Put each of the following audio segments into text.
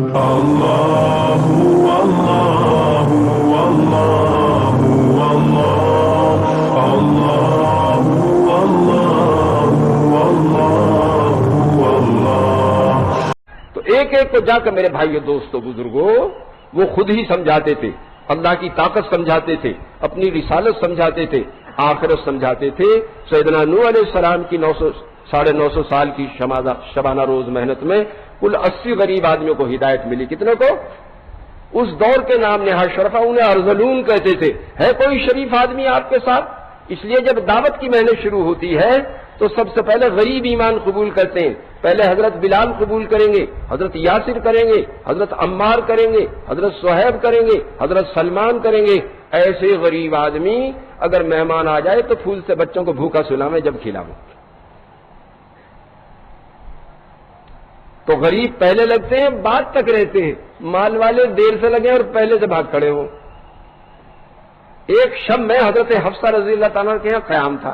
اللہ اللہ اللہ اللہ اللہ۔ تو ایک ایک کو جا کر میرے بھائیو دوستو بزرگوں وہ خود ہی سمجھاتے تھے، اللہ کی طاقت سمجھاتے تھے، اپنی رسالت سمجھاتے تھے، آخرت سمجھاتے تھے۔ سیدنا نوح علیہ السلام کی 950 سال کی شبانہ روز محنت میں کل 80 غریب آدمیوں کو ہدایت ملی۔ کتنے کو؟ اس دور کے نام نہاد شرفا انہیں ارذلون کہتے تھے۔ ہے کوئی شریف آدمی آپ کے ساتھ؟ اس لیے جب دعوت کی محنت شروع ہوتی ہے تو سب سے پہلے غریب ایمان قبول کرتے ہیں۔ پہلے حضرت بلال قبول کریں گے، حضرت یاسر کریں گے، حضرت عمار کریں گے، حضرت صہیب کریں گے، حضرت سلمان کریں گے۔ ایسے غریب آدمی اگر مہمان آ جائے تو پھول سے بچوں کو بھوکا سلاویں جب کھلاویں۔ تو غریب پہلے لگتے ہیں، بعد تک رہتے ہیں۔ مال والے دیر سے لگے اور پہلے سے بھاگ کھڑے ہوں۔ ایک شب میں حضرت حفصہ رضی اللہ تعالیٰ کے یہاں قیام تھا۔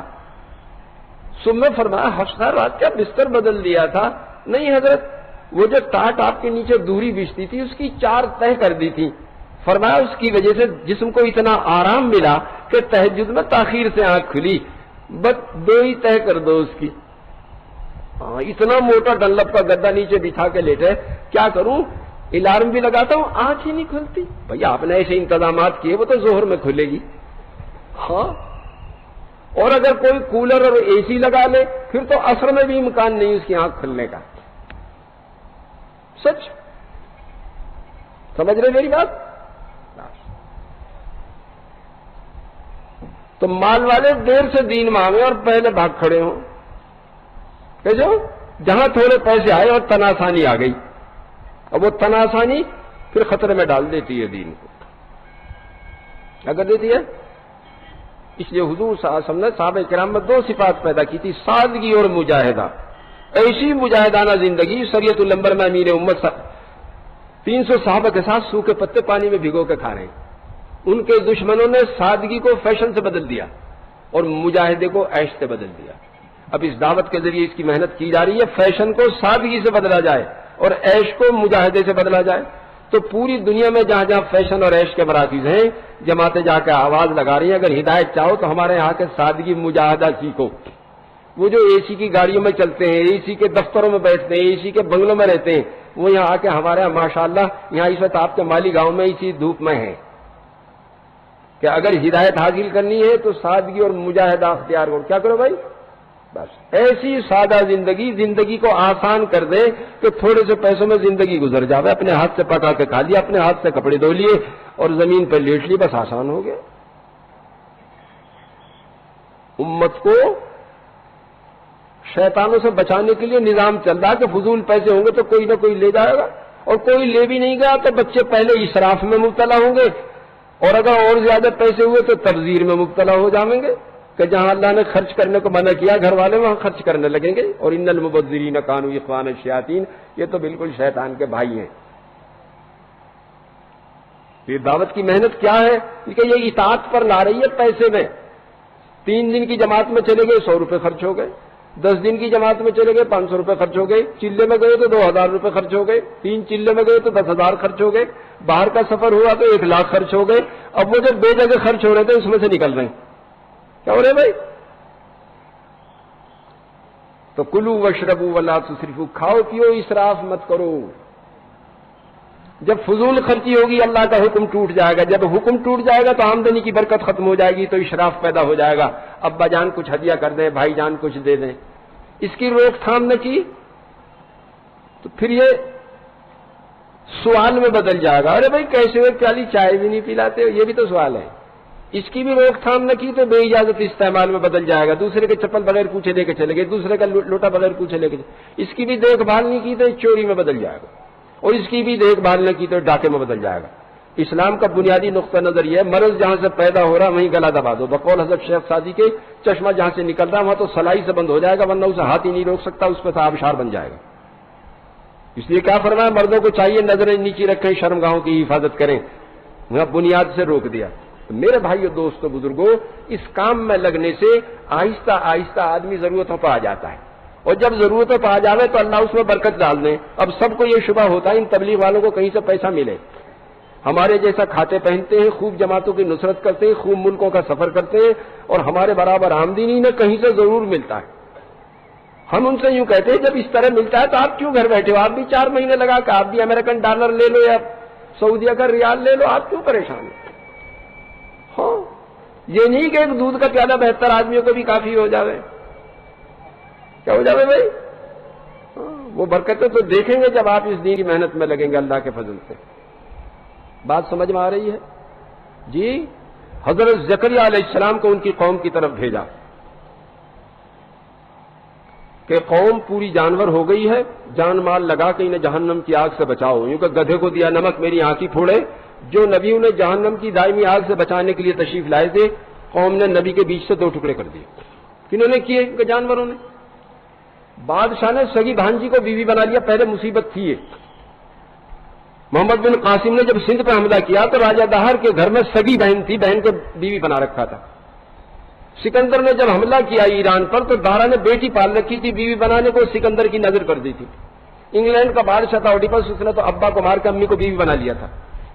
صبح میں فرمایا حفصہ رات کا بستر بدل دیا تھا؟ نہیں حضرت، وہ جو ٹاٹ آپ کے نیچے دوری بچھتی تھی اس کی 4 تہہ کر دی تھی۔ فرمایا اس کی وجہ سے جسم کو اتنا آرام ملا کہ تہجد میں تاخیر سے آنکھ کھلی، بس 2 ہی تہہ کر دو اس کی۔ اتنا موٹا ڈنلپ کا گدا نیچے بچھا کے لیٹے، کیا کروں؟ الارم بھی لگاتا ہوں آنکھ ہی نہیں کھلتی۔ بھئی آپ نے ایسے انتظامات کیے، وہ تو ظہر میں کھلے گی۔ ہاں، اور اگر کوئی کولر اور اے سی لگا لے پھر تو عصر میں بھی امکان نہیں اس کی آنکھ کھلنے کا۔ سچ سمجھ رہے میری بات؟ تو مال والے دیر سے دین مانگے اور پہلے بھاگ کھڑے ہوں۔ کیسے ہو؟ جہاں تھوڑے پیسے آئے اور تناسانی آ گئی، اور وہ تناسانی پھر خطرے میں ڈال دیتی ہے دین کو۔ اگر دیتی ہے، اس لیے حضور صلی اللہ علیہ وسلم نے صحابہ کرام میں 2 صفات پیدا کی تھی، سادگی اور مجاہدہ۔ ایسی مجاہدانہ زندگی شریعت الانبر میں امیر امت 300 صحابہ کے ساتھ سوکھے پتے پانی میں بھگو کے کھا رہے ہیں۔ ان کے دشمنوں نے سادگی کو فیشن سے بدل دیا اور مجاہدے کو عیش سے بدل دیا۔ اب اس دعوت کے ذریعے اس کی محنت کی جا رہی ہے، فیشن کو سادگی سے بدلا جائے اور عیش کو مجاہدے سے بدلا جائے۔ تو پوری دنیا میں جہاں جہاں فیشن اور عیش کے مراکز ہیں، جماعتیں جا کے آواز لگا رہی ہیں اگر ہدایت چاہو تو ہمارے یہاں کے سادگی مجاہدہ سیکھو۔ وہ جو اے سی کی گاڑیوں میں چلتے ہیں، اے سی کے دفتروں میں بیٹھتے ہیں، اے سی کے بنگلوں میں رہتے ہیں، وہ یہاں آ کے ہمارے یہاں ماشاءاللہ یہاں اس وقت آپ کے مالی گاؤں میں اسی دھوپ میں ہیں کہ اگر ہدایت حاصل کرنی ہے تو سادگی اور مجاہدہ اختیار کرو۔ کیا کرو بھائی؟ بس ایسی سادہ زندگی کو آسان کر دے کہ تھوڑے سے پیسوں میں زندگی گزر جاوے، اپنے ہاتھ سے پکا کے کھا لیا، اپنے ہاتھ سے کپڑے دھو لیے اور زمین پہ لیٹ لی، بس آسان ہو گیا۔ امت کو شیطانوں سے بچانے کے لیے نظام چل رہا ہے کہ فضول پیسے ہوں گے تو کوئی نہ کوئی لے جائے گا، اور کوئی لے بھی نہیں گیا تو بچے پہلے اسراف میں مبتلا ہوں گے، اور اگر اور زیادہ پیسے ہوئے تو تبذیر میں مبتلا ہو جائیں گے کہ جہاں اللہ نے خرچ کرنے کو منع کیا گھر والے وہاں خرچ کرنے لگیں گے۔ اور ان المبذرین کانوا اخوان الشیاطین، یہ تو بالکل شیطان کے بھائی ہیں۔ یہ دعوت کی محنت کیا ہے کہ یہ اطاعت پر لا رہی ہے پیسے میں۔ 3 دن کی جماعت میں چلے گئے 100 روپے خرچ ہو گئے، 10 دن کی جماعت میں چلے گئے 500 روپے خرچ ہو گئے، چلے میں گئے تو 2000 روپے خرچ ہو گئے، 3 چلے میں گئے تو 10,000 خرچ ہو گئے، باہر کا سفر ہوا تو 1 لاکھ خرچ ہو گئے۔ اب وہ جو بے جگہ خرچ ہو رہے تھے اس میں سے نکل رہے ہیں۔ کیا ہو رہے بھائی؟ تو کلوا واشربوا ولا تسرفوا، کھاؤ پیو اسراف مت کرو۔ جب فضول خرچی ہوگی اللہ کا حکم ٹوٹ جائے گا، جب حکم ٹوٹ جائے گا تو آمدنی کی برکت ختم ہو جائے گی، تو اسراف پیدا ہو جائے گا۔ ابا جان کچھ ہدیہ کر دیں، بھائی جان کچھ دے دیں، اس کی روک تھام نہ کی تو پھر یہ سوال میں بدل جائے گا، ارے بھائی کیسے ہوئے پیالی چائے بھی نہیں پلاتے ہو، یہ بھی تو سوال ہے۔ اس کی بھی روک تھام نہ کی تو بے اجازت استعمال میں بدل جائے گا، دوسرے کے چپل بغیر پوچھے لے کے چلے گئے، دوسرے کا لوٹا بغیر پوچھے لے کے چلے، اس کی بھی دیکھ بھال نہیں کی تو چوری میں بدل جائے گا، اور اس کی بھی دیکھ بھال نہ کی تو ڈاکے میں بدل جائے گا۔ اسلام کا بنیادی نقطہ نظر یہ ہے، مرض جہاں سے پیدا ہو رہا وہیں گلا دبا دو۔ بقول حضرت شیخ سعدی کے چشمہ جہاں سے نکل رہا وہاں تو سلائی سے بند ہو جائے گا، ورنہ اسے ہاتھ ہی نہیں روک سکتا، اس پہ سے آبشار بن جائے گا۔ اس لیے کیا فرمایا، مردوں کو چاہیے نظریں نیچی رکھیں، شرمگاہوں کی حفاظت کریں، وہاں بنیاد سے روک دیا۔ میرے بھائیو دوستو بزرگوں، اس کام میں لگنے سے آہستہ آہستہ آدمی ضرورتوں پر آ جاتا ہے، اور جب ضرورت پا جاوے تو اللہ اس میں برکت ڈال دیں. اب سب کو یہ شبہ ہوتا ہے ان تبلیغ والوں کو کہیں سے پیسہ ملے. ہمارے جیسا کھاتے پہنتے ہیں، خوب جماعتوں کی نصرت کرتے ہیں، خوب ملکوں کا سفر کرتے ہیں، اور ہمارے برابر آمدنی نہ کہیں سے ضرور ملتا ہے. ہم ان سے یوں کہتے ہیں جب اس طرح ملتا ہے تو آپ کیوں گھر بیٹھے ہو؟ آپ بھی 4 مہینے لگا کہ آپ بھی امریکن ڈالر لے لو یا سعودیہ کا ریال لے لو، آپ کیوں پریشان ہیں؟ ہاں، یہ نہیں کہ ایک دودھ کا پیالہ 72 آدمیوں کو بھی کافی ہو جاوے. کیا ہو جاوے بھائی؟ وہ برکتیں تو دیکھیں گے جب آپ اس دین کی محنت میں لگیں گے اللہ کے فضل سے. بات سمجھ میں آ رہی ہے؟ جی. حضرت زکریا علیہ السلام کو ان کی قوم کی طرف بھیجا کہ قوم پوری جانور ہو گئی ہے، جان مال لگا کے انہیں جہنم کی آگ سے بچاؤ. یوں کہ گدھے کو دیا نمک میری آنکھی پھوڑے. جو نبی انہیں جہنم کی دائمی آگ سے بچانے کے لیے تشریف لائے تھے، قوم نے نبی کے بیچ سے 2 ٹکڑے کر دیے. کنہوں نے کیے؟ کہ جانوروں نے. بادشاہ نے سگی بھانجی کو بیوی بنا لیا. پہلے مصیبت تھی. محمد بن قاسم نے جب سندھ پہ حملہ کیا تو راجہ دہر کے گھر میں سگی بہن تھی، بہن کو بیوی بنا رکھا تھا. سکندر نے جب حملہ کیا ایران پر تو دارا نے بیٹی پال رکھی تھی، بیوی بنانے کو سکندر کی نظر کر دی تھی. انگلینڈ کا بادشاہ تھا اوڈیپس، اس نے تو ابا کو مار کے امی کو بیوی بنا لیا تھا.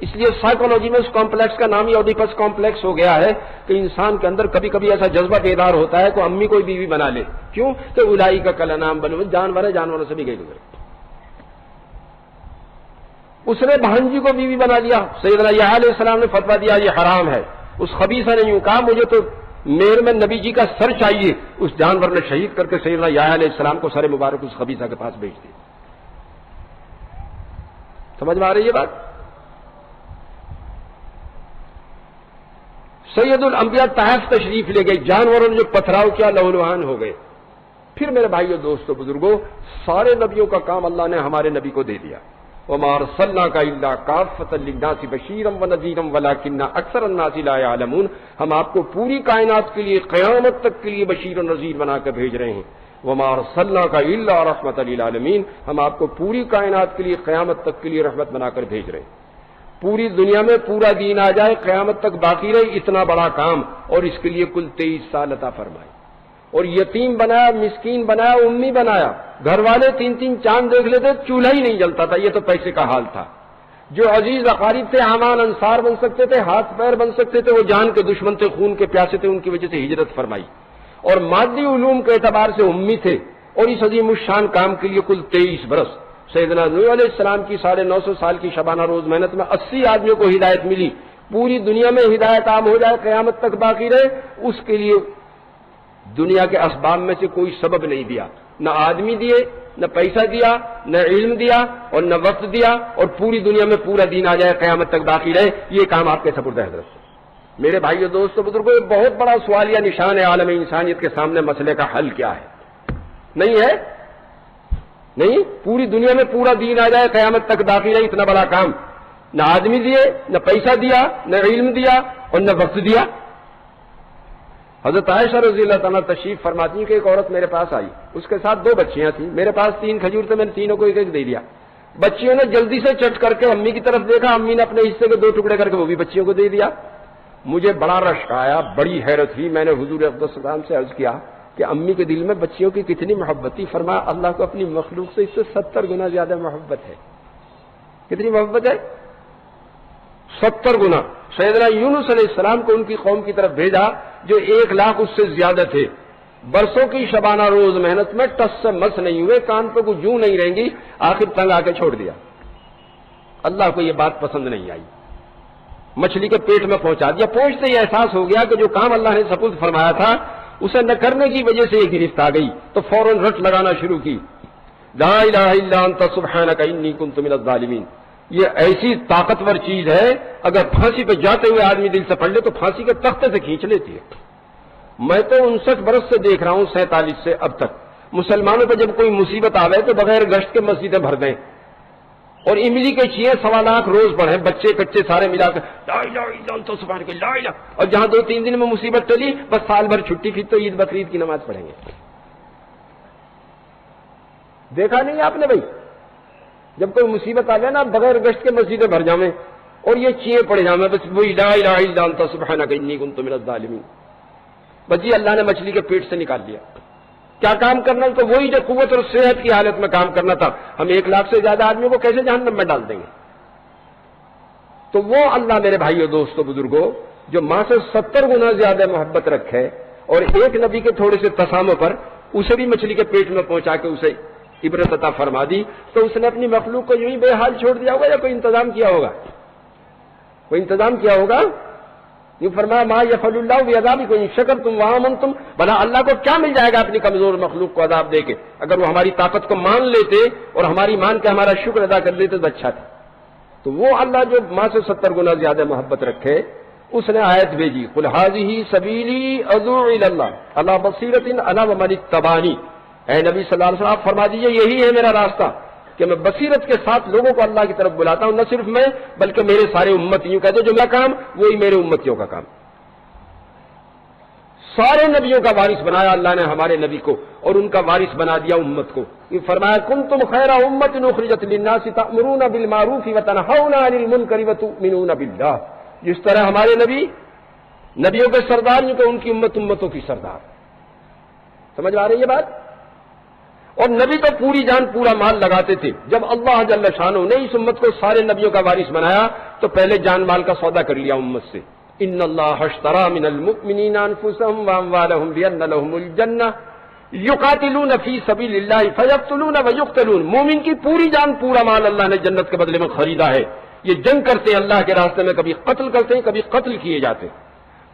اس لیے سائیکولوجی میں اس کمپلیکس کا نام ہی اوڈیپس کمپلیکس ہو گیا ہے کہ انسان کے اندر کبھی کبھی ایسا جذبہ بیدار ہوتا ہے کہ امی کوئی بیوی بنا لے. کیوں؟ کہ الائی کا کلا نام بنو، جانور ہے، جانوروں سے بھی گئے گزرے. اس نے بھانجی کو بیوی بنا لیا. سیدنا یحییٰ علیہ السلام نے فتویٰ دیا یہ حرام ہے. اس خبیثہ نے یوں کہا مجھے تو میر میں نبی جی کا سر چاہیے. اس جانور نے شہید کر کے سیدنا یحییٰ علیہ السلام کو سر مبارک اس خبیثہ کے پاس بھیج دیا. سمجھ میں آ رہی ہے بات؟ سید الانبیاء طائف تشریف لے گئے. جانوروں نے جو پتھراؤ کیا لہولہان ہو گئے. پھر میرے بھائیو دوستو بزرگوں، سارے نبیوں کا کام اللہ نے ہمارے نبی کو دے دیا. وَمَا أَرْسَلْنَاكَ إِلَّا كَافَّةً لِلنَّاسِ بَشِيرًا وَنَذِيرًا وَلَٰكِنَّ أَكْثَرَ النَّاسِ لَا يَعْلَمُونَ. ہم آپ کو پوری کائنات کے لیے قیامت تک کے لیے بشیر و نذیر بنا کر بھیج رہے ہیں. وَمَا أَرْسَلْنَاكَ إِلَّا رَحْمَةً لِلْعَالَمِينَ. ہم آپ کو پوری کائنات کے لیے قیامت تک کے لیے رحمت بنا کر بھیج رہے ہیں. پوری دنیا میں پورا دین آ جائے، قیامت تک باقی رہے، اتنا بڑا کام، اور اس کے لیے کل 23 سال عطا فرمائے. اور یتیم بنایا، مسکین بنایا، امی بنایا. گھر والے 3 چاند دیکھ لیتے، چولہا ہی نہیں جلتا تھا. یہ تو پیسے کا حال تھا. جو عزیز اقارب تھے، امان انصار بن سکتے تھے، ہاتھ پیر بن سکتے تھے، وہ جان کے دشمن تھے، خون کے پیاسے تھے، ان کی وجہ سے ہجرت فرمائی. اور مادی علوم کے اعتبار سے امی تھے. اور اس عظیم الشان کام کے لیے کل 23 برس. سیدنا نوح علیہ السلام کی 950 سال کی شبانہ روز محنت میں 80 آدمیوں کو ہدایت ملی. پوری دنیا میں ہدایت عام ہو جائے، قیامت تک باقی رہے، اس کے لیے دنیا کے اسباب میں سے کوئی سبب نہیں دیا. نہ آدمی دیے، نہ پیسہ دیا، نہ علم دیا، اور نہ وقت دیا. اور پوری دنیا میں پورا دین آ جائے، قیامت تک باقی رہے. یہ کام آپ کے سپرد ہے حضرت. میرے بھائیو دوستو بزرگوں، یہ بہت بڑا سوالیہ نشان ہے عالم انسانیت کے سامنے. مسئلے کا حل کیا ہے؟ نہیں ہے؟ نہیں. پوری دنیا میں پورا دین آ جائے، قیامت تک باقی رہے، اتنا بڑا کام. نہ آدمی دیے، نہ پیسہ دیا، نہ علم دیا، اور نہ وقت دیا. حضرت عائشہ رضی اللہ تعالیٰ تشریف فرماتی ہیں کہ ایک عورت میرے پاس آئی، اس کے ساتھ 2 بچیاں تھیں. میرے پاس 3 کھجور تھے، میں نے تینوں کو ایک ایک دے دیا. بچیوں نے جلدی سے چٹ کر کے امی کی طرف دیکھا، امی نے اپنے حصے کے 2 ٹکڑے کر کے وہ بھی بچیوں کو دے دیا. مجھے بڑا رشک آیا، بڑی حیرت ہوئی. میں نے حضور افضل السلام سے عرض کیا کہ امی کے دل میں بچیوں کی کتنی محبت تھی. فرمایا اللہ کو اپنی مخلوق سے اس سے 70 گنا زیادہ محبت ہے. کتنی محبت ہے؟ 70 گنا. سیدنا یونس علیہ السلام کو ان کی قوم کی طرف بھیجا جو 1 لاکھ اس سے زیادہ تھے. برسوں کی شبانہ روز محنت میں ٹس سے مس نہیں ہوئے، کان پہ کو جوں نہیں رہیں گی. آخر تنگ آ کے چھوڑ دیا. اللہ کو یہ بات پسند نہیں آئی، مچھلی کے پیٹ میں پہنچا دیا. پہنچتے ہی احساس ہو گیا کہ جو کام اللہ نے سپرد فرمایا تھا اسے نہ کرنے کی وجہ سے یہ گرفت آ گئی. تو فوراً رٹ لگانا شروع کی، لا الہ الا انت سبحانک انی کنت من الظالمین. یہ ایسی طاقتور چیز ہے، اگر پھانسی پہ جاتے ہوئے آدمی دل سے پڑھ لے تو پھانسی کے تختے سے کھینچ لیتی ہے. میں تو 59 برس سے دیکھ رہا ہوں، 47 سے اب تک، مسلمانوں پہ جب کوئی مصیبت آوے تو بغیر گشت کے مسجدیں بھر دیں اور املی کے چیئے 1.25 لاکھ روز پڑھیں، بچے کچے سارے ملا کر لا الہ الا انت سبحانک لا الہ. اور جہاں 2-3 دن میں مصیبت ٹلی بس سال بھر چھٹی، پھر تو عید بقرعید کی نماز پڑھیں گے. دیکھا نہیں آپ نے بھائی؟ جب کوئی مصیبت آ جائے نا بغیر گشت کے مسجدیں بھر جاویں اور یہ چیئے پڑے جاویں، بس وہی لا الہ الا انت سبحانک انی کنت من الظالمین. بس جی اللہ نے مچھلی کے پیٹ سے نکال دیا. کیا کام کرنا تو وہی جو قوت اور صحت کی حالت میں کام کرنا تھا، ہم 1 لاکھ سے زیادہ آدمیوں کو کیسے جہنم میں ڈال دیں گے؟ تو وہ اللہ میرے بھائیو دوستو بزرگوں جو ماں سے 70 گنا زیادہ محبت رکھے اور ایک نبی کے تھوڑے سے تسامح پر اسے بھی مچھلی کے پیٹ میں پہنچا کے اسے عبرت عطا فرما دی، تو اس نے اپنی مخلوق کو یوں ہی بے حال چھوڑ دیا ہوگا یا کوئی انتظام کیا ہوگا؟ کوئی انتظام کیا ہوگا؟ یوں فرمایا ما یفعل اللہ بعذابکم ان شکرتم وآمنتم، بھلا اللہ کو کیا مل جائے گا اپنی کمزور مخلوق کو عذاب دے کے؟ اگر وہ ہماری طاقت کو مان لیتے اور ہماری مان کے ہمارا شکر ادا کر لیتے تو اچھا تھا۔ تو وہ اللہ جو ماں سے 70 گنا زیادہ محبت رکھے، اس نے آیت بھیجی قل ھذہ سبیلی ادعو الی اللہ علی بصیرۃ انا ومن اتبعنی، اے نبی صلی اللہ علیہ وسلم آپ فرما دیجئے یہی ہے میرا راستہ کہ میں بصیرت کے ساتھ لوگوں کو اللہ کی طرف بلاتا ہوں، نہ صرف میں بلکہ میرے سارے امتیوں کا جو میرا کام وہی میرے امتیوں کا کام۔ سارے نبیوں کا وارث بنایا اللہ نے ہمارے نبی کو اور ان کا وارث بنا دیا امت کو۔ یہ فرمایا کنتم خیر امۃ اخرجت للناس تأمرون بالمعروف وتنہون عن المنکر وتؤمنون باللہ، جس طرح ہمارے نبی نبیوں کے سردار جو کہ ان کی امت امتوں کی سردار۔ سمجھ آ رہی ہے بات؟ اور نبی تو پوری جان پورا مال لگاتے تھے۔ جب اللہ جل شانہ نے اس امت کو سارے نبیوں کا وارث بنایا تو پہلے جان مال کا سودا کر لیا امت سے۔ ان اللہ اشتری من المؤمنین انفسهم واموالهم بان لهم الجنہ یقاتلون فی سبیل اللہ فیقتلون ویقتلون، مومن کی پوری جان پورا مال اللہ نے جنت کے بدلے میں خریدا ہے۔ یہ جنگ کرتے ہیں اللہ کے راستے میں، کبھی قتل کرتے ہیں کبھی قتل کیے جاتے ہیں۔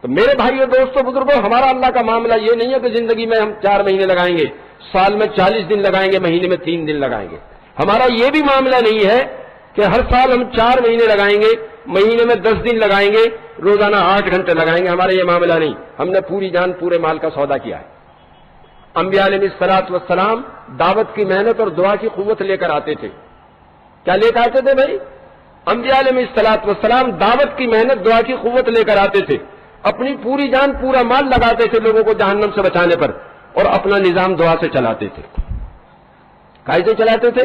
تو میرے بھائیو دوستو بزرگوں، ہمارا اللہ کا معاملہ یہ نہیں ہے کہ زندگی میں ہم 4 مہینے لگائیں گے، سال میں 40 دن لگائیں گے، مہینے میں 3 دن لگائیں گے۔ ہمارا یہ بھی معاملہ نہیں ہے کہ ہر سال ہم 4 مہینے لگائیں گے، مہینے میں 10 دن لگائیں گے، روزانہ 8 گھنٹے لگائیں گے، ہمارا یہ معاملہ نہیں۔ ہم نے پوری جان پورے مال کا سودا کیا ہے۔ انبیاء علیہ الصلوۃ والسلام دعوت کی محنت اور دعا کی قوت لے کر آتے تھے۔ کیا لے کر آتے تھے بھائی؟ انبیاء علیہ الصلوۃ والسلام دعوت کی محنت دعا کی قوت لے کر آتے تھے، اپنی پوری جان پورا مال لگاتے تھے لوگوں کو جہنم سے بچانے پر، اور اپنا نظام دعا سے چلاتے تھے۔ کیسے چلاتے تھے؟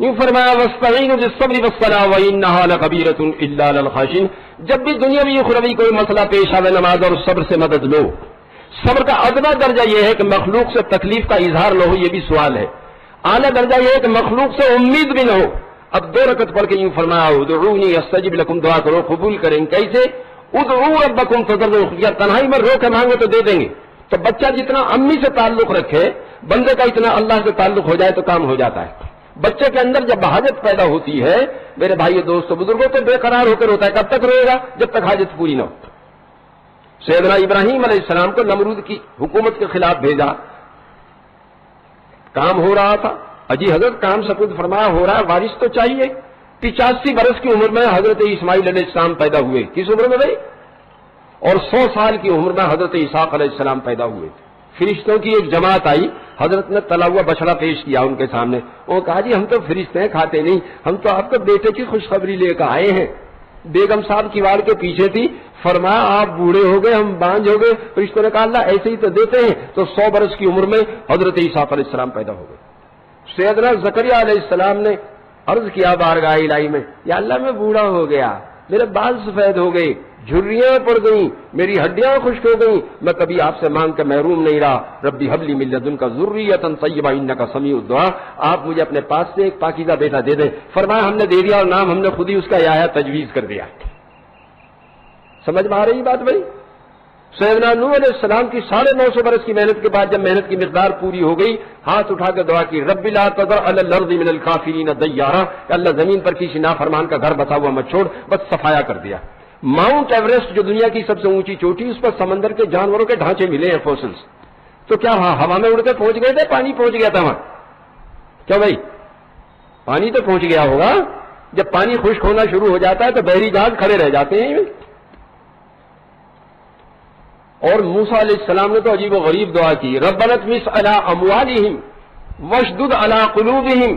یوں فرمایا واستعینوا بالصبر والصلاۃ وانھا لکبیرۃ الا علی الخاشعین، جب بھی دنیاوی اخروی کوئی مسئلہ پیش آئے نماز اور صبر سے مدد لو۔ صبر کا ادنا درجہ یہ ہے کہ مخلوق سے تکلیف کا اظہار نہ ہو، یہ بھی سوال ہے۔ اعلیٰ درجہ یہ ہے کہ مخلوق سے امید بھی نہ ہو۔ اب 2 رکعت پڑھ کے یوں فرمایا ادعونی استجب لکم، دعا کرو قبول کریں۔ کیسے؟ ادعوا ربکم تضرعا وخفیا، تنہائی میں رو کے مانگو تو دے دیں گے۔ تو بچہ جتنا امی سے تعلق رکھے، بندے کا اتنا اللہ سے تعلق ہو جائے تو کام ہو جاتا ہے۔ بچے کے اندر جب حاجت پیدا ہوتی ہے میرے بھائیو دوستو بزرگوں تو بے قرار ہو کر روتا ہے۔ کب تک روئے گا؟ جب تک حاجت پوری نہ ہو۔ سیدنا ابراہیم علیہ السلام کو نمرود کی حکومت کے خلاف بھیجا، کام ہو رہا تھا، اجی حضرت کام سپرد فرمایا ہو رہا ہے، وارث تو چاہیے۔ 85 برس کی عمر میں حضرت اسماعیل علیہ السلام پیدا ہوئے۔ کس عمر میں بھائی؟ اور 100 سال کی عمر میں حضرت اسحاق علیہ السلام پیدا ہوئے۔ فرشتوں کی ایک جماعت آئی، حضرت نے تلا ہوا بچڑا پیش کیا ان کے سامنے۔ وہ کہا جی ہم تو فرشتے ہیں، کھاتے نہیں، ہم تو آپ کے بیٹے کی خوشخبری لے کر آئے ہیں۔ بیگم صاحب کیوار کے پیچھے تھی، فرمایا آپ بوڑھے ہو گئے، ہم بانجھ ہو گئے۔ فرشتوں نے کہا اللہ ایسے ہی تو دیتے ہیں۔ تو 100 برس کی عمر میں حضرت اسحاق علیہ السلام پیدا ہو گئے۔ سیدنا زکریا علیہ السلام نے عرض کیا بارگاہ الہی میں، یا اللہ میں بوڑھا ہو گیا، میرے بال سفید ہو گئے، جھریاں پڑ گئیں، میری ہڈیاں خشک ہو گئیں، میں کبھی آپ سے مانگ کے محروم نہیں رہا۔ ربی حب لی من لدنک ذریۃ طیبہ انک سمیع الدعاء، آپ مجھے اپنے پاس سے ایک پاکیزہ بیٹا دے دیں۔ فرمایا ہم نے دے دیا، اور نام ہم نے خود ہی اس کا یحییٰ تجویز کر دیا۔ سمجھ میں آ رہی بات بھائی؟ سیدنا نوح علیہ السلام کی 950 برس کی محنت کے بعد جب محنت کی مقدار پوری ہو گئی، ہاتھ اٹھا کے دعا کی رب لا تذر علی الارض من الکافرین دیارا، کہ اللہ زمین پر کسی نافرمان کا گھر بسا ہوا مت چھوڑ، بس صفایا کر دیا۔ ماؤنٹ ایوریسٹ جو دنیا کی سب سے اونچی چوٹی، اس پر سمندر کے جانوروں کے ڈھانچے ملے ہیں، فوسلز۔ تو کیا ہوا میں اڑ کے پہنچ گئے تھے؟ پانی پہنچ گیا تھا وہاں؟ کیا بھائی پانی تو پہنچ گیا ہوگا۔ جب پانی خشک ہونا شروع ہو جاتا ہے تو بحری جہاز کھڑے رہ جاتے ہیں۔ اور موسیٰ علیہ السلام نے تو عجیب و غریب دعا کی، ربنا اطمس علی اموالہم واشدد علی قلوبہم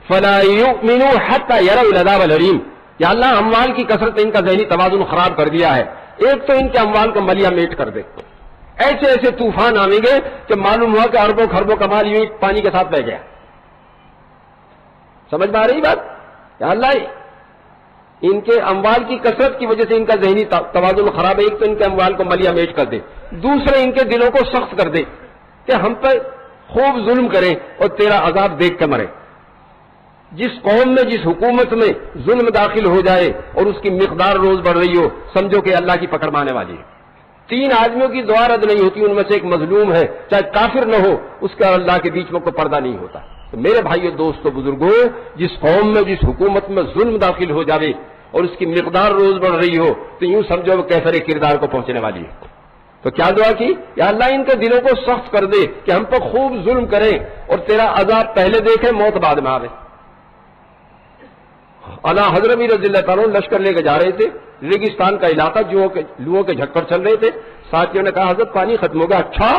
فلا یؤمنوا حتی یروا العذاب الالم، یا اللہ اموال کی کثرت نے ان کا ذہنی توازن خراب کر دیا ہے، ایک تو ان کے اموال کو ملیا میٹ کر دے، ایسے ایسے طوفان آئیں گے کہ معلوم ہوا کہ اربوں خربوں کا مال یوں پانی کے ساتھ بہ گیا۔ سمجھ میں آ رہی بات؟ یا اللہ ان کے اموال کی کثرت کی وجہ سے ان کا ذہنی توازن خراب ہے، ایک تو ان کے اموال کو ملیا میٹ کر دے، دوسرے ان کے دلوں کو سخت کر دے کہ ہم پر خوب ظلم کریں اور تیرا عذاب دیکھ کے مرے. جس قوم میں جس حکومت میں ظلم داخل ہو جائے اور اس کی مقدار روز بڑھ رہی ہو، سمجھو کہ اللہ کی پکڑ مانے والی ہے. 3 آدمیوں کی دعا رد نہیں ہوتی، ان میں سے ایک مظلوم ہے، چاہے کافر نہ ہو، اس کا اللہ کے بیچ میں کوئی پردہ نہیں ہوتا. تو میرے بھائیو دوستو بزرگوں، جس قوم میں جس حکومت میں ظلم داخل ہو جائے اور اس کی مقدار روز بڑھ رہی ہو، تو یوں سمجھو وہ کیفر کردار کو پہنچنے والی ہے. تو کیا دعا کی؟ یا اللہ ان کے دلوں کو سخت کر دے کہ ہم پر خوب ظلم کریں اور تیرا عذاب پہلے دیکھیں، موت بعد میں آوے. اعلیٰ حضرت رضی اللہ تعالیٰ لشکر لے کے جا رہے تھے، ریگستان کا علاقہ، لوہوں کے جھکڑ چل رہے تھے. ساتھیوں نے کہا حضرت پانی ختم ہو گیا. اچھا،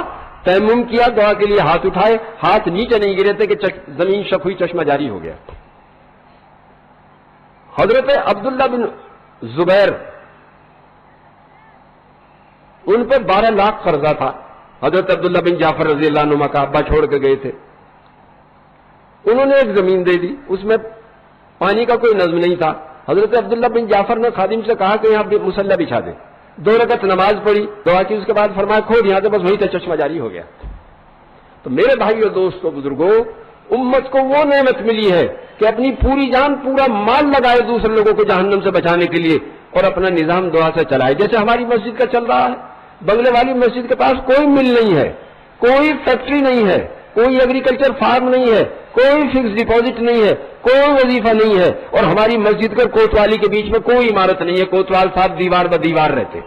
تیمم کیا، دعا کے لیے ہاتھ اٹھائے، ہاتھ نیچے نہیں گرے تھے کہ زمین شک ہوئی، چشمہ جاری ہو گیا. حضرت عبداللہ بن زبیر، ان پہ 12 لاکھ قرضہ تھا. حضرت عبداللہ بن جعفر رضی اللہ عنہ کا ابا چھوڑ کے گئے تھے. انہوں نے ایک زمین دے دی، اس میں پانی کا کوئی نظم نہیں تھا. حضرت عبداللہ بن جعفر نے خادم سے کہا کہ یہاں مصلی بچھا دے. 2 رکعت نماز پڑھی، دعا کی، اس کے بعد فرمایا کھود یہاں سے، بس وہیں سے چشمہ جاری ہو گیا. تو میرے بھائیو دوستو بزرگوں، امت کو وہ نعمت ملی ہے کہ اپنی پوری جان پورا مال لگائے دوسرے لوگوں کو جہنم سے بچانے کے لیے اور اپنا نظام دعا سے چلائے. جیسے ہماری مسجد کا چل رہا ہے. بنگلے والی مسجد کے پاس کوئی مل نہیں ہے، کوئی فیکٹری نہیں ہے، کوئی ایگریکلچر فارم نہیں ہے، کوئی فکس ڈپازٹ نہیں ہے، کوئی وظیفہ نہیں ہے، اور ہماری مسجد کے کوتوالی کے بیچ میں کوئی عمارت نہیں ہے. کوتوال صاحب دیوار ب دیوار رہتے.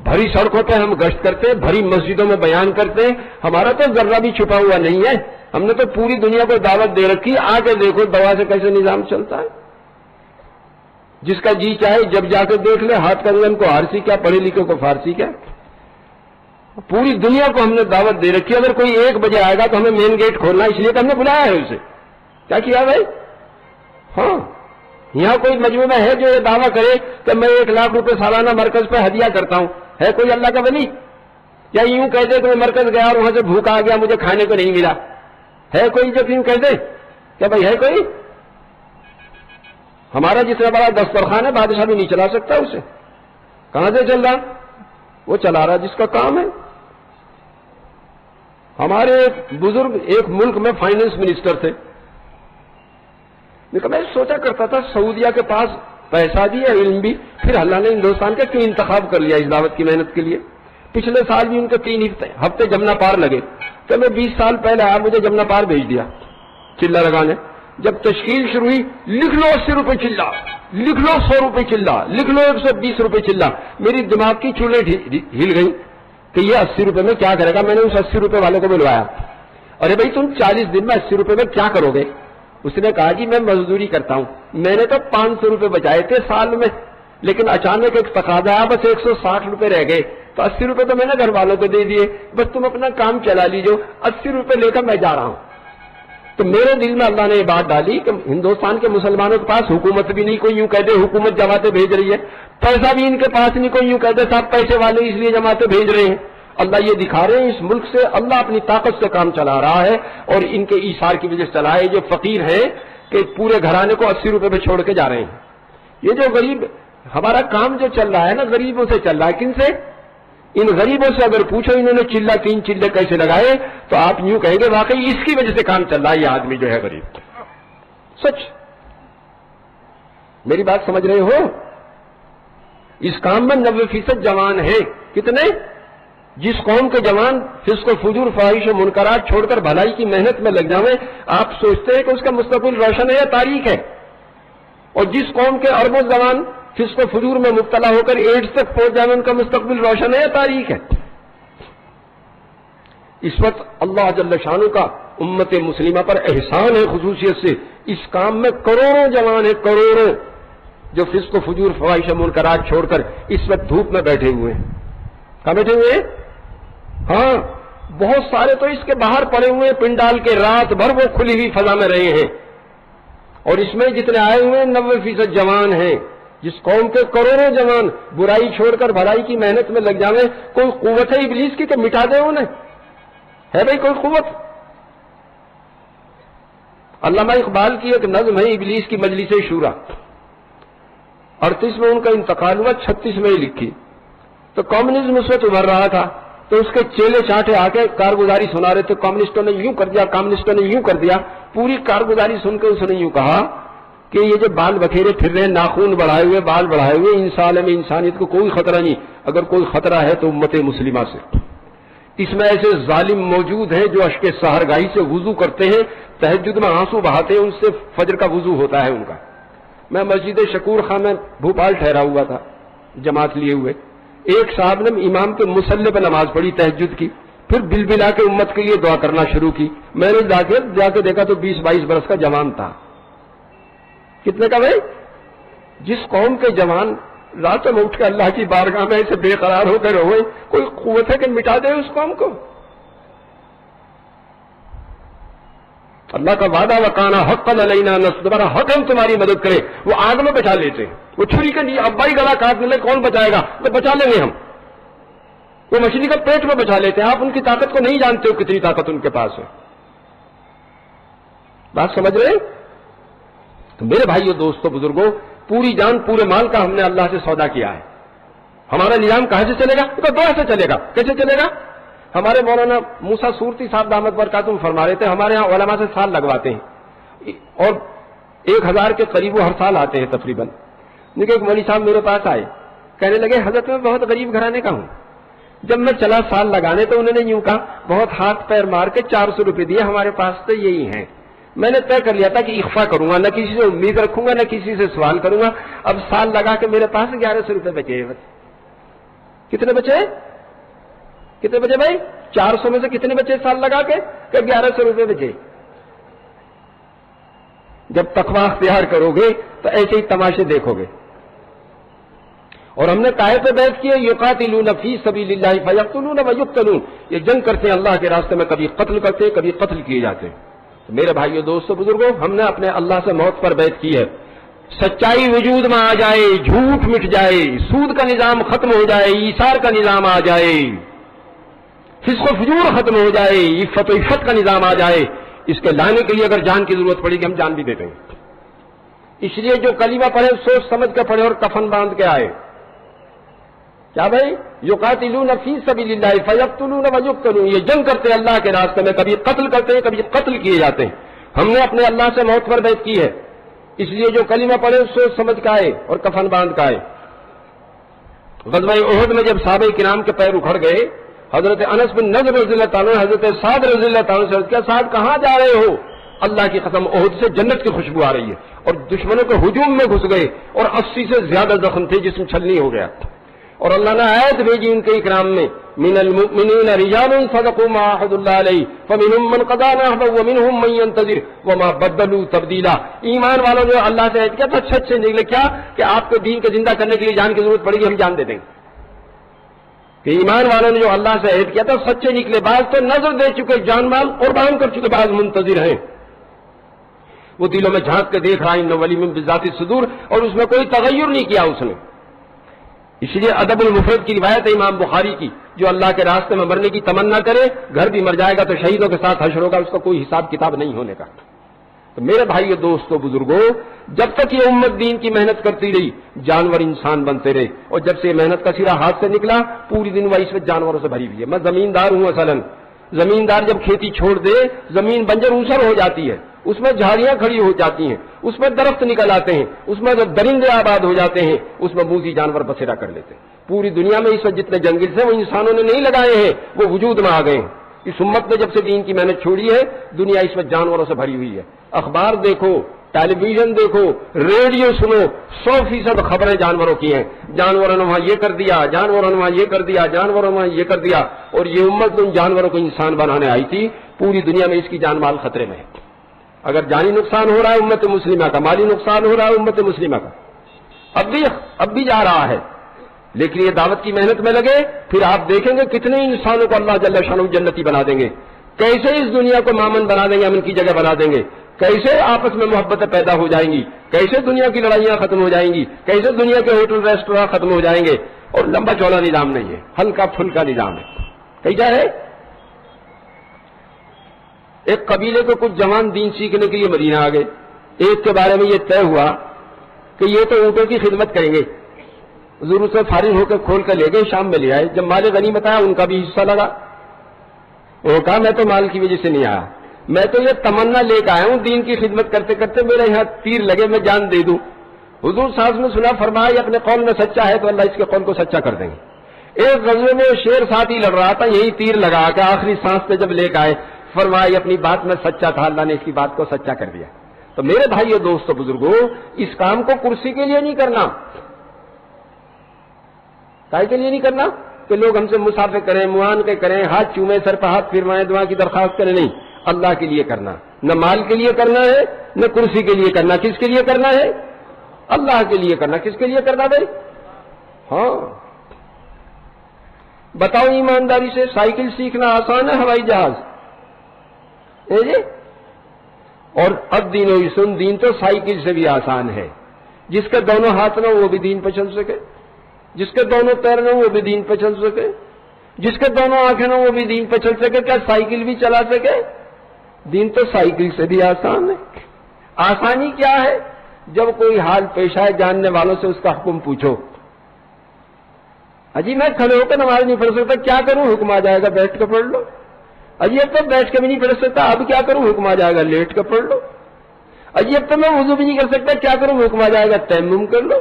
بھری سڑکوں پہ ہم گشت کرتے، بھری مسجدوں میں بیان کرتے. ہمارا تو ذرہ بھی چھپا ہوا نہیں ہے. ہم نے تو پوری دنیا کو دعوت دے رکھی، آ کے دیکھو دوا سے کیسے نظام چلتا ہے. جس کا جی چاہے جب جا کے دیکھ لے، ہاتھ کنگن کو ہارسی کیا، پڑھے لکھے کو فارسی کیا. پوری دنیا کو ہم نے دعوت دے رکھی. اگر کوئی 1 بجے آئے گا تو ہمیں مین گیٹ کھولنا، اس لیے کہ ہم نے بلایا ہے اسے. کیا کیا بھائی؟ ہاں، یہاں کوئی مجموعہ میں ہے جو یہ دعویٰ کرے کہ میں 1 لاکھ روپے سالانہ مرکز پہ ہدیہ کرتا ہوں؟ ہے کوئی اللہ کا ولی؟ یا یوں کہہ دے کہ میں مرکز گیا اور وہاں سے بھوکا آ گیا، مجھے کھانے کو نہیں ملا؟ ہے کوئی جو یوں کہہ دے؟ کیا بھائی ہے کوئی؟ ہمارا جتنا بڑا دسترخوان ہے، بادشاہ بھی نہیں چلا سکتا اسے. کہاں سے چل رہا؟ وہ چلا رہا جس کا کام ہے. ہمارے ایک بزرگ ایک ملک میں فائنانس منسٹر تھے. میں سوچا کرتا تھا سعودیہ کے پاس پیسہ بھی ہے، علم بھی، پھر اللہ نے ہندوستان کا کیوں انتخاب کر لیا اس دعوت کی محنت کے لیے. پچھلے سال بھی ان کے 3 ہفتے جمنا پار لگے. کہ میں 20 سال پہلے آیا، مجھے جمنا پار بھیج دیا چلہ لگانے. جب تشکیل شروع ہوئی، لکھ لو 80 روپے چلہ، لکھ لو 100 روپے چلہ، لکھ لو 120 روپے چلہ. میری دماغ کی چولہے ہل گئی کہ یہ 80 روپے میں کیا کرے گا. میں نے اس 80 روپے والے کو بلوایا. ارے بھائی تم 40 دن میں 80 روپے میں کیا کرو گے؟ اس نے کہا جی میں مزدوری کرتا ہوں. میں نے تو 500 روپے بچائے تھے سال میں، لیکن اچانک ایک تقاضا آیا، بس 160 روپے رہ گئے، تو 80 روپے تو میں نے گھر والوں کو دے دیے، بس تم اپنا کام چلا لیجو، 80 روپے لے کر میں جا رہا ہوں. تو میرے دل میں اللہ نے یہ بات ڈالی کہ ہندوستان کے مسلمانوں کے پاس حکومت بھی نہیں، کوئی یوں کہہ دے حکومت جماعتیں بھیج رہی ہے. پیسہ بھی ان کے پاس نہیں، کوئی یوں کہہ دے صاحب پیسے والے اس لیے جماعتیں بھیج رہے ہیں. اللہ یہ دکھا رہے ہیں اس ملک سے اللہ اپنی طاقت سے کام چلا رہا ہے، اور ان کے ایثار کی وجہ سے چلا ہے. جو فقیر ہیں کہ پورے گھرانے کو 80 روپے پہ چھوڑ کے جا رہے ہیں. یہ جو غریب ہمارا کام جو چل رہا ہے نا، غریبوں سے چل رہا ہے. کن سے؟ ان غریبوں سے اگر پوچھو انہوں نے چلہ 3 چلے کیسے لگائے، تو آپ یوں کہیں گے واقعی اس کی وجہ سے کام چل رہا ہے یہ آدمی جو ہے غریب. سچ. میری بات سمجھ رہے ہو؟ اس کام میں 90% جوان ہیں. کتنے؟ جس قوم کے جوان فسق و فجور، فواہش و منکرات چھوڑ کر بھلائی کی محنت میں لگ جاویں، آپ سوچتے ہیں کہ اس کا مستقبل روشن ہے یا تاریک ہے. اور جس قوم کے اربوں جوان فسق و فجور میں مبتلا ہو کر ایڈز تک پہنچ جائیں، ان کا مستقبل روشن ہے یا تاریک ہے. اس وقت اللہ جل شانہ کا امت مسلمہ پر احسان ہے خصوصیت سے، اس کام میں کروڑوں جوان ہیں، کروڑوں، جو فسق و فجور، فواہش و منکرات چھوڑ کر اس وقت دھوپ میں بیٹھے ہوئے ہیں. کہاں بیٹھے ہوئے ہیں؟ ہاں، بہت سارے تو اس کے باہر پڑے ہوئے ہیں پنڈال کے، رات بھر وہ کھلی ہوئی فضا میں رہے ہیں. اور اس میں جتنے آئے ہوئے ہیں 90% جوان ہیں. جس قوم کے کروڑوں جوان برائی چھوڑ کر بھلائی کی محنت میں لگ جاویں، کوئی قوت ہے ابلیس کی کہ مٹا دے انہیں؟ ہے بھائی کوئی قوت؟ علامہ اقبال کی ایک نظم ہے ابلیس کی مجلس شورا، 38 میں ان کا انتقال ہوا، 36 میں ہی لکھی. تو کمیونزم اس وقت ابھر رہا تھا، تو اس کے چیلے چاٹے آ کے کارگزاری سنا رہے تھے، کمیونسٹوں نے یوں کر دیا، کمیونسٹوں نے یوں کر دیا. پوری کارگزاری سن کے اس نے یوں کہا کہ یہ جو بال بکھیرے پھر رہے ہیں، ناخون بڑھائے ہوئے، بال بڑھائے ہوئے، ان سال میں انسانیت کو کوئی خطرہ نہیں. اگر کوئی خطرہ ہے تو امت مسلمہ سے. اس میں ایسے ظالم موجود ہیں جو اشک سحرگاہی سے وضو کرتے ہیں، تہجد میں آنسو بہاتے ہیں، ان سے فجر کا وضو ہوتا ہے ان کا. میں مسجد شکور خان میں بھوپال ٹھہرا ہوا تھا جماعت لیے ہوئے. ایک صاحب نے امام کے مصلی پہ نماز پڑھی تہجد کی، پھر بل بلا کے امت کے لیے دعا کرنا شروع کی. میں نے جا کے دیکھا تو 20-22 برس کا جوان تھا. کتنے کا بھائی؟ جس قوم کے جوان راتوں میں اٹھ کے اللہ کی بارگاہ میں ایسے بے قرار ہو کر روئے، کوئی قوت ہے کہ مٹا دے اس قوم کو؟ اللہ کا وعدہ وکانا حقا علینا نصر، تمہارا حق ہم تمہاری مدد کرے. وہ آگ میں بچا لیتے ہیں، وہ چھری کے لیے ابائی گلا کاٹنے میں کون بچائے گا؟ تو بچا لیں گے ہم. وہ مچھلی کا پیٹ میں بچا لیتے ہیں. آپ ان کی طاقت کو نہیں جانتے ہو کتنی طاقت ان کے پاس ہے. بات سمجھ رہے؟ تو میرے بھائیو دوستو بزرگوں، پوری جان پورے مال کا ہم نے اللہ سے سودا کیا ہے. ہمارا نظام کہاں سے چلے گا؟ تو دعا سے چلے گا. کیسے چلے گا؟ ہمارے مولانا موسیٰ سورتی صاحب دامت برکاتہم فرما رہے تھے، ہمارے یہاں علماء سے سال لگواتے ہیں اور 1000 کے قریب وہ ہر سال آتے ہیں تقریباً. لیکن ایک مولوی صاحب میرے پاس آئے، کہنے لگے حضرت میں بہت غریب گھرانے کا ہوں. جب میں چلا سال لگانے تو انہوں نے یوں کہا، بہت ہاتھ پیر مار کے 400 روپے دیے، ہمارے پاس تو یہی ہیں. میں نے طے کر لیا تھا کہ اخفا کروں گا، نہ کسی سے امید رکھوں گا، نہ کسی سے سوال کروں گا. اب سال لگا کے میرے پاس 1100 روپے بچے. کتنے بچے؟ کتنے بچے بھائی؟ 400 میں سے کتنے بچے سال لگا کے؟ کہ 1100 روپے بچے. جب تقوی اختیار کرو گے تو ایسے ہی تماشے دیکھو گے. اور ہم نے کائے پہ بیعت کی ہے، یقاتلون فی سبیل اللہ فیقتلون ویقتلون. یہ جنگ کرتے ہیں اللہ کے راستے میں، کبھی قتل کرتے ہیں، کبھی قتل کیے جاتے ہیں. تو میرے بھائیو دوستو بزرگوں، ہم نے اپنے اللہ سے موت پر بیعت کی ہے. سچائی وجود میں آ جائے، جھوٹ مٹ جائے، سود کا نظام ختم ہو جائے، ایثار کا نظام آ جائے، فسق و فجور ختم ہو جائے، عفت و عفت کا نظام آ جائے، اس کے لانے کے لیے اگر جان کی ضرورت پڑے گی ہم جان بھی دے دیں گے. اس لیے جو کلمہ پڑھے سوچ سمجھ کے پڑھے اور کفن باندھ کے آئے. کیا بھائی؟ یقاتلون فی سبیل اللہ فیقتلون ویقتلون. یہ جنگ کرتے ہیں اللہ کے راستے میں، کبھی قتل کرتے ہیں، کبھی قتل کیے جاتے ہیں. ہم نے اپنے اللہ سے موت پر بیعت کی ہے. اس لیے جو کلمہ پڑھے سوچ سمجھ کے آئے اور کفن باندھ کے آئے. غزوہ احد میں جب صحابہ کرام کے پیر اکھڑ گئے، حضرت انس بن نضر رضی اللہ عنہ، حضرت سعد رضی اللہ عنہ سے کیا سعد کہاں جا رہے ہو؟ اللہ کی قسم احد سے جنت کی خوشبو آ رہی ہے. اور دشمنوں کے ہجوم میں گھس گئے اور 80 سے زیادہ زخم تھے، جسم چھلنی ہو گیا. اور اللہ نے آیت بھیجی ان کے اکرام میں، من المؤمنین رجال صدقوا ما عاهدوا الله علیہ فمنهم من قضى نحبه ومنهم من ينتظر وما بدلوا تبدیلا. ایمان والوں جو اللہ سے عہد کیا تو اچھے نکلے. کیا کہ آپ کو دین کو زندہ کرنے کے لیے جان کی ضرورت پڑے گی، ہم جان دے دیں گے. کہ ایمان والوں نے جو اللہ سے عہد کیا تھا سچے نکلے. بعض تو نظر دے چکے، جان مال قربان کر چکے، بعض منتظر ہیں. وہ دلوں میں جھانک کے دیکھ رہا ہے، ان ولیم بذات الصدور، اور اس میں کوئی تغیر نہیں کیا اس نے. اس لیے ادب المفرد کی روایت ہے امام بخاری کی، جو اللہ کے راستے میں مرنے کی تمنا کرے گھر بھی مر جائے گا تو شہیدوں کے ساتھ حشر ہوگا، اس کا کوئی حساب کتاب نہیں ہونے کا. تو میرے بھائیو دوستو بزرگوں، جب تک یہ امت دین کی محنت کرتی رہی جانور انسان بنتے رہے. اور جب سے یہ محنت کا سرا ہاتھ سے نکلا پوری دن وہ اس وقت جانوروں سے بھری ہوئی ہے. میں زمیندار ہوں اصلاً. زمیندار جب کھیتی چھوڑ دے زمین بنجر اوسر ہو جاتی ہے، اس میں جھاڑیاں کھڑی ہو جاتی ہیں، اس میں درخت نکل آتے ہیں، اس میں درندے آباد ہو جاتے ہیں، اس میں موذی جانور بسیرا کر لیتے ہیں. پوری دنیا میں اس وقت جتنے جنگل تھے وہ انسانوں نے نہیں لگائے ہیں، وہ وجود میں آ گئے ہیں. اس امت نے جب سے دین کی محنت چھوڑی ہے دنیا اس وقت جانوروں سے بھری ہوئی ہے. اخبار دیکھو، ٹیلی ویژن دیکھو، ریڈیو سنو، 100% خبریں جانوروں کی ہیں. جانوروں نے وہاں یہ کر دیا، جانوروں نے وہاں یہ کر دیا، جانوروں نے وہاں یہ کر دیا. اور یہ امت ان جانوروں کو انسان بنانے آئی تھی. پوری دنیا میں اس کی جان مال خطرے میں ہے. اگر جانی نقصان ہو رہا ہے امت مسلمہ کا، مالی نقصان ہو رہا ہے امت مسلمہ کا، اب بھی جا رہا ہے. لیکن یہ دعوت کی محنت میں لگے، پھر آپ دیکھیں گے کتنے انسانوں کو اللہ جل شانہ جنتی بنا دیں گے. کیسے اس دنیا کو مامن بنا دیں گے، امن کی جگہ بنا دیں گے. کیسے آپس میں محبتیں پیدا ہو جائیں گی، کیسے دنیا کی لڑائیاں ختم ہو جائیں گی، کیسے دنیا کے ہوٹل ریسٹوراں ختم ہو جائیں گے. اور لمبا چوڑا نظام نہیں ہے، ہلکا پھلکا نظام ہے. کیسا ہے؟ ایک قبیلے کو کچھ جوان دین سیکھنے کے لیے مدینہ آ گئے. ایک کے بارے میں یہ طے ہوا کہ یہ تو اونٹوں کی خدمت کریں گے. حضور سے فارغ ہو کے کھول کر لے گئے، شام میں لے آئے، جب مال غنیمت آیا ان کا بھی حصہ لگا، وہ کہا میں تو مال کی وجہ سے نہیں آیا، میں تو یہ تمنا لے کے آیا ہوں دین کی خدمت کرتے کرتے میرے یہاں تیر لگے میں جان دے دوں۔ حضور صاحب نے سنا، فرمایا یہ اپنے قول میں سچا ہے تو اللہ اس کے قول کو سچا کر دیں گے۔ ایک غزوے میں شیر ساتھ ہی لڑ رہا تھا، یہی تیر لگا کے آخری سانس پہ جب لے کے آئے، فرمایا یہ اپنی بات میں سچا تھا، اللہ نے اس کی بات کو سچا کر دیا۔ تو میرے بھائیو دوستو بزرگوں، اس کام کو کرسی کے لیے نہیں کرنا، کائے کے لیے نہیں کرنا کہ لوگ ہم سے مسافے کریں، معانقے کریں، ہاتھ چومیں، سر پہ ہاتھ پھروائیں، دعا کی درخواست کریں، نہیں، اللہ کے لیے کرنا، نہ مال کے لیے کرنا ہے نہ کرسی کے لیے کرنا، کس کے لیے کرنا ہے؟ اللہ کے لیے کرنا۔ کس کے لیے کرنا بھائی؟ ہاں بتاؤ ایمانداری سے، سائیکل سیکھنا آسان ہے ہوائی جہاز؟ جی، اور اب دینو سن، دین تو سائیکل سے بھی آسان ہے، جس کے دونوں ہاتھ نہ وہ بھی دین پہ چل سکے، جس کے دونوں پیر نہ وہ بھی دین پہ چل سکے، جس کے دونوں آنکھیں نہ وہ بھی دین پہ چل سکے، کیا سائیکل بھی چلا سکے؟ دین تو سائیکل سے بھی آسان ہے۔ آسانی کیا ہے؟ جب کوئی حال پیش آئے جاننے والوں سے اس کا حکم پوچھو۔ اجی میں کھڑے ہو کے نماز نہیں پڑھ سکتا، کیا کروں؟ حکم آ جائے گا بیٹھ کے پڑھ لو۔ اجی اب تو بیٹھ کے بھی نہیں پڑھ سکتا، اب کیا کروں؟ حکم آ جائے گا لیٹ کے پڑھ لو۔ اجی اب تو میں وضو بھی نہیں کر سکتا، کیا کروں؟ حکم آ جائے گا تیمم کر لو۔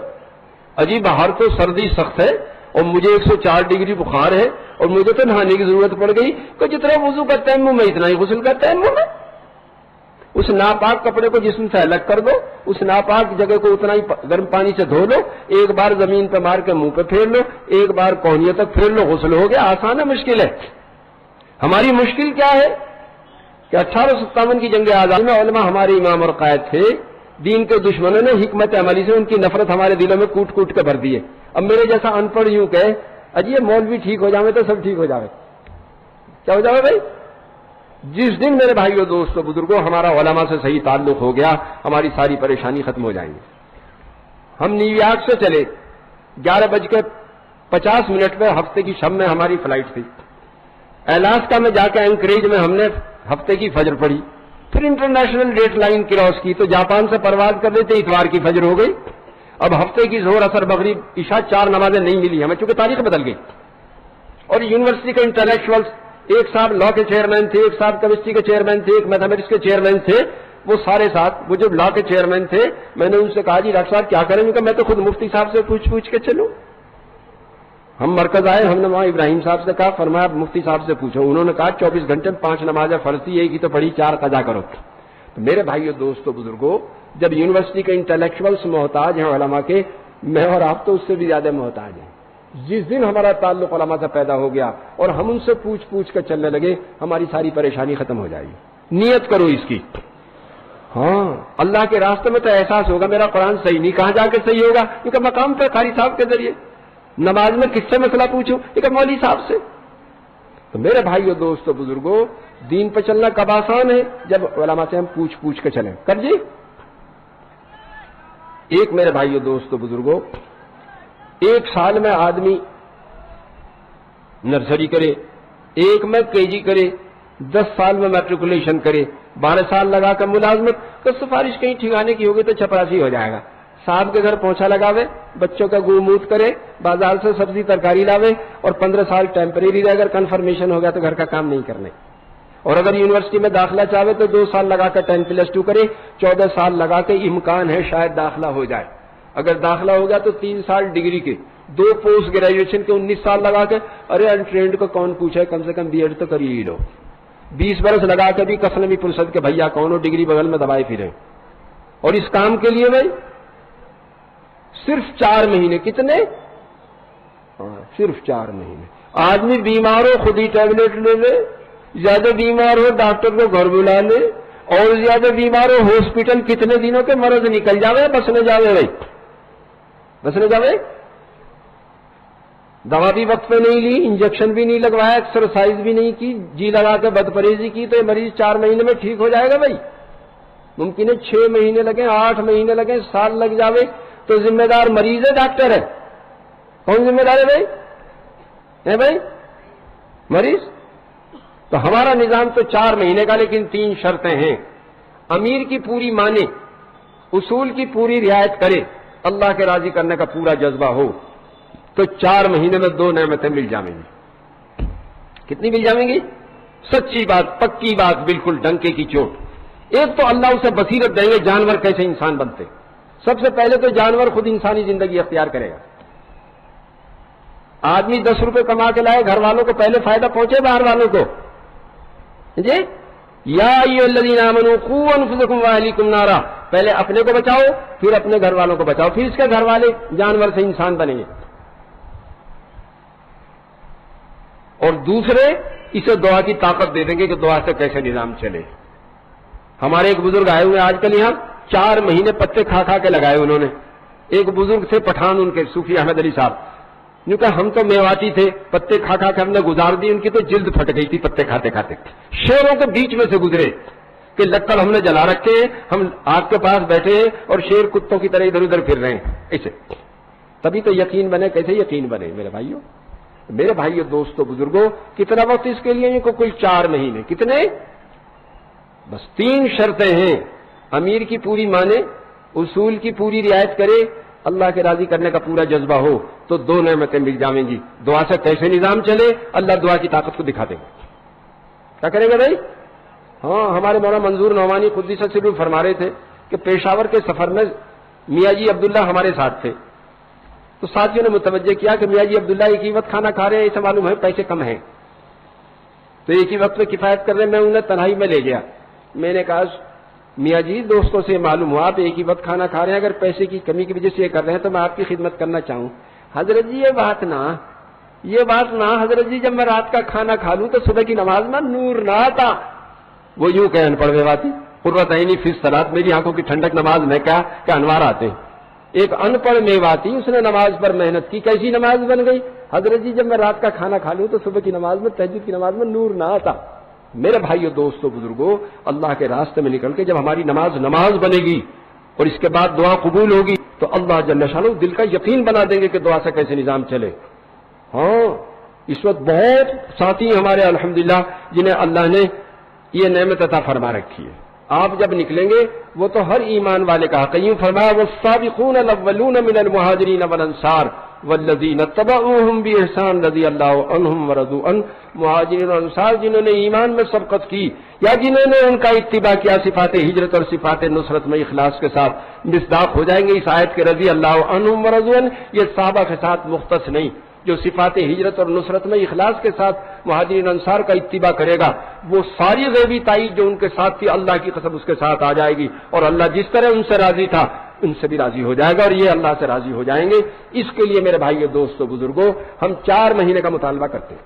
اجی باہر تو سردی سخت ہے اور مجھے 104 ڈگری بخار ہے اور مجھے تو نہانے کی ضرورت پڑ گئی، کہ جتنا وضو کا تیمم ہے اتنا ہی غسل کا تیمم ہے۔ اس ناپاک کپڑے کو جسم سے الگ کر دو، اس ناپاک جگہ کو اتنا ہی گرم پانی سے دھو لو، ایک بار زمین پہ مار کے منہ پہ پھیر لو، ایک بار کوہنیوں تک پھیر لو، غسل ہو گیا۔ آسان ہے مشکل ہے؟ ہماری مشکل کیا ہے کہ 1857 کی جنگ آزادی میں علماء ہمارے امام اور قائد تھے، دین کے دشمنوں نے حکمت عملی سے ان کی نفرت ہمارے دلوں میں کوٹ کوٹ کے بھر دیے۔ اب میرے جیسا ان پڑھ یوں کہ اجی یہ مولوی ٹھیک ہو جاوے تو سب ٹھیک ہو جاوے، کیا ہو جاوے بھائی؟ جس دن میرے بھائیو دوستو بزرگوں ہمارا علماء سے صحیح تعلق ہو گیا، ہماری ساری پریشانی ختم ہو جائیں گی۔ ہم نیو یارک سے چلے، 11:50 پہ ہفتے کی شب میں ہماری فلائٹ تھی۔ الاسکا میں جا کے اینکریج میں ہم نے ہفتے کی فجر پڑھی، پھر انٹرنیشنل ڈیٹ لائن کراس کی تو جاپان سے پرواز کر رہے تھے، اتوار کی فجر ہو گئی۔ اب ہفتے کی ظہر اثر مغرب عشاء 4 نمازیں نہیں ملی ہمیں، چونکہ تاریخ بدل گئی۔ اور یونیورسٹی کے انٹلیکچوئلس، ایک صاحب لا کے چیئرمین تھے، ایک صاحب کیمسٹری کے چیئرمین تھے، ایک میتھمیٹکس کے چیئرمین تھے، وہ سارے ساتھ، وہ جو لا کے چیئرمین تھے، میں نے ان سے کہا جی ڈاکٹر صاحب کیا کریں گے؟ میں تو خود مفتی صاحب سے پوچھ کے چلوں۔ ہم مرکز آئے، ہم نے وہاں ابراہیم صاحب سے کہا، فرمایا مفتی صاحب سے پوچھو۔ انہوں نے کہا 24 گھنٹے میں 5 نمازیں فرض تھی، ایک ہی تو پڑھی، 4 قضا کرو۔ تو میرے بھائیو دوستو بزرگوں، جب یونیورسٹی کے انٹلیکچوئلس محتاج ہیں علماء کے، میں اور آپ تو اس سے بھی زیادہ محتاج ہیں۔ جس دن ہمارا تعلق علماء سے پیدا ہو گیا اور ہم ان سے پوچھ کے چلنے لگے، ہماری ساری پریشانی ختم ہو جائے گی۔ نیت کرو اس کی، ہاں اللہ کے راستے میں تو احساس ہوگا میرا قرآن صحیح نہیں، کہاں جا کے صحیح ہوگا؟ کیونکہ مقام پہ قاری صاحب کے ذریعے نماز میں کس سے مسئلہ پوچھوں؟ ایک مولوی صاحب سے۔ تو میرے بھائیو دوستو بزرگوں، دین پہ چلنا کب آسان ہے؟ جب علماء سے ہم پوچھ کے چلیں۔ کر جی ایک میرے بھائیو دوستو بزرگوں، 1 سال میں آدمی نرسری کرے، 1 میں KG کرے، 10 سال میں میٹریکولیشن کرے، 12 سال لگا کر ملازمت تو سفارش کہیں ٹھکانے کی ہوگی تو چپراسی ہو جائے گا۔ صاحب کے گھر پہنچا لگاوے، بچوں کا گوموت کرے، بازار سے سبزی ترکاری لاوے، اور 15 سال ٹیمپریری رہے، اگر کنفرمیشن ہو گیا تو گھر کا کام نہیں کرنے۔ اور اگر یونیورسٹی میں داخلہ چاہے تو 2 سال لگا کر 10+2 کرے، 14 سال لگا کے امکان ہے شاید داخلہ ہو جائے۔ اگر داخلہ ہو گیا تو 3 سال ڈگری کے، 2 پوسٹ گریجویشن کے 19 سال لگا کے، ارے انٹرینڈ کو کون پوچھے، کم سے کم B.Ed تو کر ہی لو۔ 20 برس لگا کے بھی کفن بھی پرسد کے بھیا کون ہو، ڈگری بغل میں دبائے پھرے۔ اور اس کام کے لیے بھائی صرف 4 مہینے، کتنے؟ صرف 4 مہینے۔ آدمی بیمار ہو خود ہی ٹیبلٹ لے لے، زیادہ بیمار ہو ڈاکٹر کو گھر بلا لے، اور زیادہ بیمار ہو ہاسپٹل کتنے دنوں کے مرض نکل جاوے، بسنے جاوے بھائی، بسنے جاوے۔ دوا بھی وقت پہ نہیں لی، انجیکشن بھی نہیں لگوایا، ایکسرسائز بھی نہیں کی، جی لگا کے بد پرہیزی کی تو یہ مریض 4 مہینے میں ٹھیک ہو جائے گا بھائی؟ ممکن ہے 6 مہینے لگیں، 8 مہینے لگیں، سال لگ جاوے، تو ذمہ دار مریض ہے ڈاکٹر ہے؟ کون ذمہ دار ہے بھائی؟ ہے بھائی مریض؟ تو ہمارا نظام تو 4 مہینے کا، لیکن 3 شرطیں ہیں۔ امیر کی پوری مانے، اصول کی پوری رعایت کرے، اللہ کے راضی کرنے کا پورا جذبہ ہو، تو 4 مہینے میں 2 نعمتیں مل جائیں گی. کتنی مل جائیں گی؟ سچی بات، پکی بات، بالکل ڈنکے کی چوٹ. ایک تو اللہ اسے بصیرت دیں گے جانور کیسے انسان بنتے. سب سے پہلے تو جانور خود انسانی زندگی اختیار کرے گا. آدمی 10 روپے کما کے لائے، گھر والوں کو پہلے فائدہ پہنچے، باہر والوں کو. جی یا ایھا الذین آمنوا قوا انفسکم واہلیکم نارا، پہلے اپنے کو بچاؤ، پھر اپنے گھر والوں کو بچاؤ، پھر اس کے گھر والے جانور سے انسان بنیں گے. اور دوسرے اسے دعا کی طاقت دے دیں گے کہ دعا سے کیسے نظام چلے. ہمارے ایک بزرگ آئے ہوئے آج کل یہاں، 4 مہینے پتے کھا کھا کے لگائے انہوں نے. ایک بزرگ تھے پٹھان، ان کے صوفی احمد علی صاحب، جو کہ ہم تو میواتی تھے، پتے کھا کھا کے ہم نے گزار دی، ان کی تو جلد پھٹ گئی تھی پتے کھاتے کھاتے. شیروں کے بیچ میں سے گزرے کہ لکڑ ہم نے جلا رکھے، ہم آگ کے پاس بیٹھے اور شیر کتوں کی طرح ادھر ادھر پھر رہے ہیں. ایسے تبھی تو یقین بنے. کیسے یقین بنے میرے بھائیوں؟ میرے بھائیوں، دوستوں، بزرگوں، کتنا وقت اس کے لیے؟ کل 4 مہینے. کتنے؟ بس 3 شرطیں ہیں. امیر کی پوری مانے، اصول کی پوری رعایت کرے، اللہ کے راضی کرنے کا پورا جذبہ ہو، تو 2 نعمتیں مل جائیں گی. دعا سے کیسے نظام چلے؟ اللہ دعا کی طاقت کو دکھا دیں گے. کیا کریں گے بھائی؟ ہاں، ہمارے مولانا منظور نعمانی قدس سرور فرما رہے تھے کہ پیشاور کے سفر میں میاں جی عبداللہ ہمارے ساتھ تھے. تو ساتھیوں نے متوجہ کیا کہ میاں جی عبداللہ ایک ہی وقت کھانا کھا رہے ہیں، اسے معلوم ہے پیسے کم ہیں، تو ایک ہی وقت میں کفایت کر رہے ہیں. میں انہیں تنہائی میں لے گیا. میں نے کہا میاں جی دوستوں سے معلوم ہوا آپ ایک ہی وقت کھانا کھا رہے ہیں، اگر پیسے کی کمی کی وجہ سے یہ کر رہے ہیں تو میں آپ کی خدمت کرنا چاہوں. حضرت جی یہ بات نہ حضرت جی، جب میں رات کا کھانا کھا لوں تو صبح کی نماز میں نور نہ آتا. وہ یوں کہ ان پڑھ میواتی قرۃ عینی فی الصلاۃ، میری آنکھوں کی ٹھنڈک نماز میں کیا انوار آتے ہیں. ایک ان پڑھ میواتی، اس نے نماز پر محنت کی، کیسی نماز بن گئی؟ حضرت جی جب میں رات کا کھانا کھا لوں تو صبح کی نماز میں، تہجد کی نماز میں نور نہ آتا. میرے بھائیو، دوستو، بزرگوں، اللہ کے راستے میں نکل کے جب ہماری نماز بنے گی اور اس کے بعد دعا قبول ہوگی تو اللہ جل شانہ دل کا یقین بنا دیں گے کہ دعا سے کیسے نظام چلے. ہاں، اس وقت بہت ساتھی ہمارے الحمدللہ جنہیں اللہ نے یہ نعمت عطا فرما رکھی ہے. آپ جب نکلیں گے وہ تو ہر ایمان والے کا حق. یوں فرمایا والسابقون الاولون من المہاجرین والانصار والذین اتبعوہم باحسان رضی اللہ عنہم ورضوا عنہ. مہاجرین اور انصار جنہوں نے ایمان میں سبقت کی یا جنہوں نے ان کا اتباع کیا، صفات ہجرت اور صفات نصرت میں اخلاص کے ساتھ مصداق ہو جائیں گے اس آیت کے رضی اللہ عنہم ورضوا عنہ. یہ صحابہ کے ساتھ مختص نہیں، جو صفات ہجرت اور نصرت میں اخلاص کے ساتھ مہاجرین انصار کا اتباع کرے گا، وہ ساری غیبی تائید جو ان کے ساتھ تھی، اللہ کی قسم اس کے ساتھ آ جائے گی، اور اللہ جس طرح ان سے راضی تھا ان سے بھی راضی ہو جائے گا، اور یہ اللہ سے راضی ہو جائیں گے. اس کے لیے میرے بھائیو، دوستو، بزرگوں، ہم 4 مہینے کا مطالبہ کرتے ہیں.